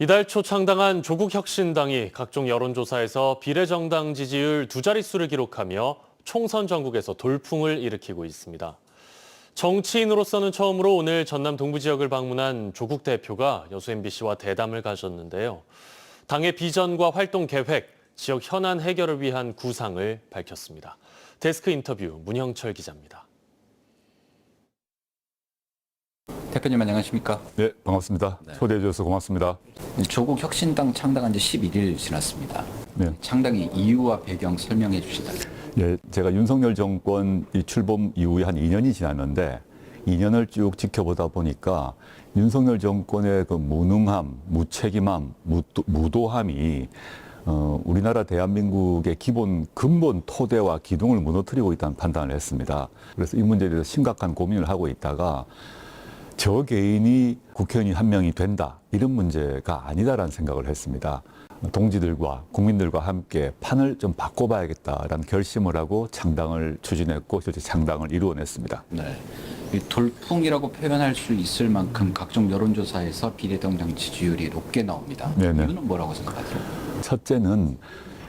이달 초 창당한 조국혁신당이 각종 여론조사에서 비례정당 지지율 두 자릿수를 기록하며 총선 전국에서 돌풍을 일으키고 있습니다. 정치인으로서는 처음으로 오늘 전남 동부 지역을 방문한 조국 대표가 여수 MBC와 대담을 가졌는데요. 당의 비전과 활동 계획, 지역 현안 해결을 위한 구상을 밝혔습니다. 데스크 인터뷰 문형철 기자입니다. 대표님 안녕하십니까? 네, 반갑습니다. 초대해 주셔서 고맙습니다. 조국 혁신당 창당한 지 11일 지났습니다. 네. 창당의 이유와 배경 설명해 주시다. 예, 제가 윤석열 정권 이 출범 이후에 한 2년이 지났는데 2년을 쭉 지켜보다 보니까 윤석열 정권의 그 무능함, 무책임함, 무도함이 우리나라 대한민국의 근본 토대와 기둥을 무너뜨리고 있다는 판단을 했습니다. 그래서 이 문제에 대해서 심각한 고민을 하고 있다가 저 개인이 국회의원이 한 명이 된다, 이런 문제가 아니다라는 생각을 했습니다. 동지들과 국민들과 함께 판을 좀 바꿔봐야겠다라는 결심을 하고 창당을 추진했고 실제 창당을 이루어냈습니다. 네. 이 돌풍이라고 표현할 수 있을 만큼 각종 여론조사에서 비례정당 지지율이 높게 나옵니다. 네네. 이유는 뭐라고 생각하세요? 첫째는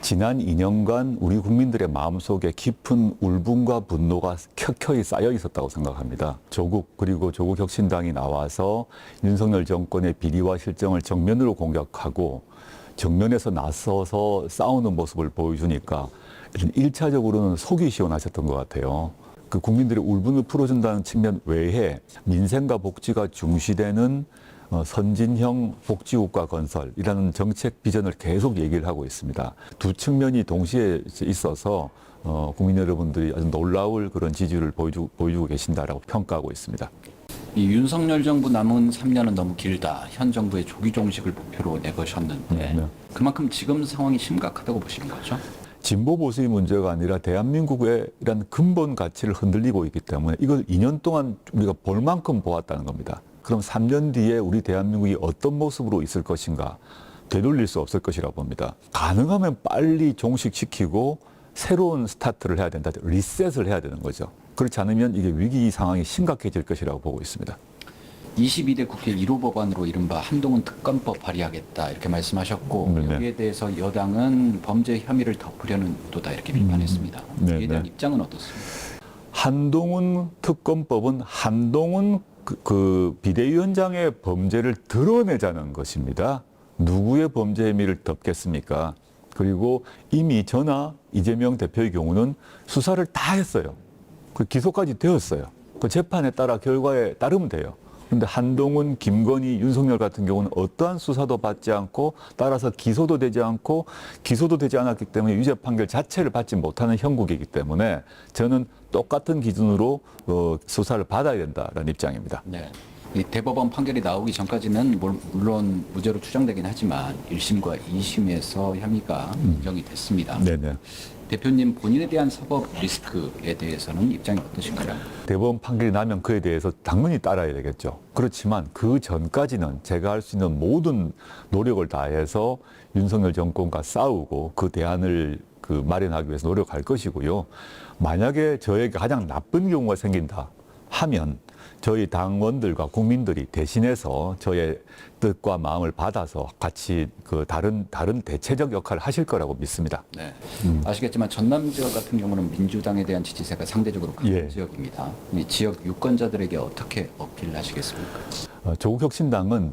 지난 2년간 우리 국민들의 마음속에 깊은 울분과 분노가 켜켜이 쌓여 있었다고 생각합니다. 그리고 조국혁신당이 나와서 윤석열 정권의 비리와 실정을 정면으로 공격하고 정면에서 나서서 싸우는 모습을 보여주니까 1차적으로는 속이 시원하셨던 것 같아요. 그 국민들의 울분을 풀어준다는 측면 외에 민생과 복지가 중시되는 선진형 복지국가 건설이라는 정책 비전을 계속 얘기를 하고 있습니다. 두 측면이 동시에 있어서 국민 여러분들이 아주 놀라울 그런 지지율을 보여주고 계신다라고 평가하고 있습니다. 이 윤석열 정부 남은 3년은 너무 길다. 현 정부의 조기 종식을 목표로 내거셨는데 네. 그만큼 지금 상황이 심각하다고 보시는 거죠? 진보 보수의 문제가 아니라 대한민국의 이런 근본 가치를 흔들리고 있기 때문에 이걸 2년 동안 우리가 볼 만큼 보았다는 겁니다. 그럼 3년 뒤에 우리 대한민국이 어떤 모습으로 있을 것인가 되돌릴 수 없을 것이라고 봅니다. 가능하면 빨리 종식시키고 새로운 스타트를 해야 된다. 리셋을 해야 되는 거죠. 그렇지 않으면 이게 위기 상황이 심각해질 것이라고 보고 있습니다. 22대 국회 1호 법안으로 이른바 한동훈 특검법 발의하겠다 이렇게 말씀하셨고 네. 여기에 대해서 여당은 범죄 혐의를 덮으려는 의도다 이렇게 비판했습니다. 네, 이에 대한 네. 입장은 어떻습니까? 한동훈 특검법은 한동훈 그 비대위원장의 범죄를 드러내자는 것입니다. 누구의 범죄 혐의를 덮겠습니까? 그리고 이미 저나 이재명 대표의 경우는 수사를 다 했어요. 그 기소까지 되었어요. 그 재판에 따라 결과에 따르면 돼요. 그런데 한동훈, 김건희, 윤석열 같은 경우는 어떠한 수사도 받지 않고 따라서 기소도 되지 않고 기소도 되지 않았기 때문에 유죄 판결 자체를 받지 못하는 형국이기 때문에 저는 똑같은 기준으로 수사를 받아야 된다는 입장입니다. 네. 이 대법원 판결이 나오기 전까지는 물론 무죄로 추정되긴 하지만 1심과 2심에서 혐의가 인정이 됐습니다. 네네. 대표님 본인에 대한 사법 리스크에 대해서는 입장이 어떠신가요? 대법원 판결이 나면 그에 대해서 당연히 따라야 되겠죠. 그렇지만 그 전까지는 제가 할 수 있는 모든 노력을 다해서 윤석열 정권과 싸우고 그 대안을 마련하기 위해서 노력할 것이고요. 만약에 저에게 가장 나쁜 경우가 생긴다 하면 저희 당원들과 국민들이 대신해서 저의 뜻과 마음을 받아서 같이 다른 대체적 역할을 하실 거라고 믿습니다. 네. 아시겠지만 전남 지역 같은 경우는 민주당에 대한 지지세가 상대적으로 강한 예. 지역입니다. 이 지역 유권자들에게 어떻게 어필하시겠습니까? 조국혁신당은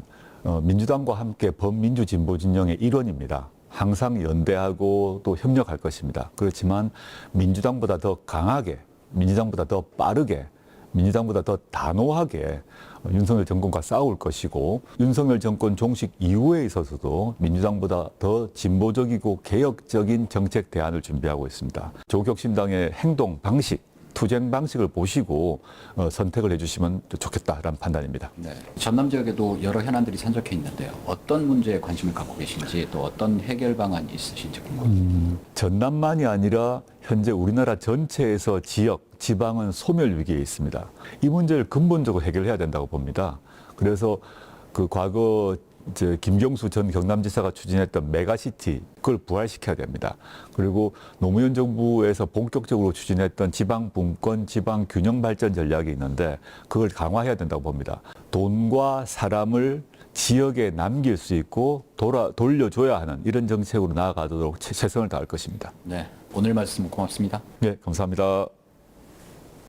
민주당과 함께 범민주 진보 진영의 일원입니다. 항상 연대하고 또 협력할 것입니다. 그렇지만 민주당보다 더 강하게, 민주당보다 더 빠르게, 민주당보다 더 단호하게 윤석열 정권과 싸울 것이고 윤석열 정권 종식 이후에 있어서도 민주당보다 더 진보적이고 개혁적인 정책 대안을 준비하고 있습니다. 조국혁신당의 행동 방식, 투쟁 방식을 보시고 선택을 해주시면 좋겠다라는 판단입니다. 네. 전남 지역에도 여러 현안들이 산적해 있는데요. 어떤 문제에 관심을 갖고 계신지 또 어떤 해결 방안이 있으신지 궁금합니다. 전남만이 아니라 현재 우리나라 전체에서 지방은 소멸 위기에 있습니다. 이 문제를 근본적으로 해결해야 된다고 봅니다. 그래서 과거 김경수 전 경남지사가 추진했던 메가시티, 그걸 부활시켜야 됩니다. 그리고 노무현 정부에서 본격적으로 추진했던 지방분권, 지방균형 발전 전략이 있는데 그걸 강화해야 된다고 봅니다. 돈과 사람을 지역에 남길 수 있고 돌려줘야 하는 이런 정책으로 나아가도록 최선을 다할 것입니다. 네, 오늘 말씀 고맙습니다. 네, 감사합니다.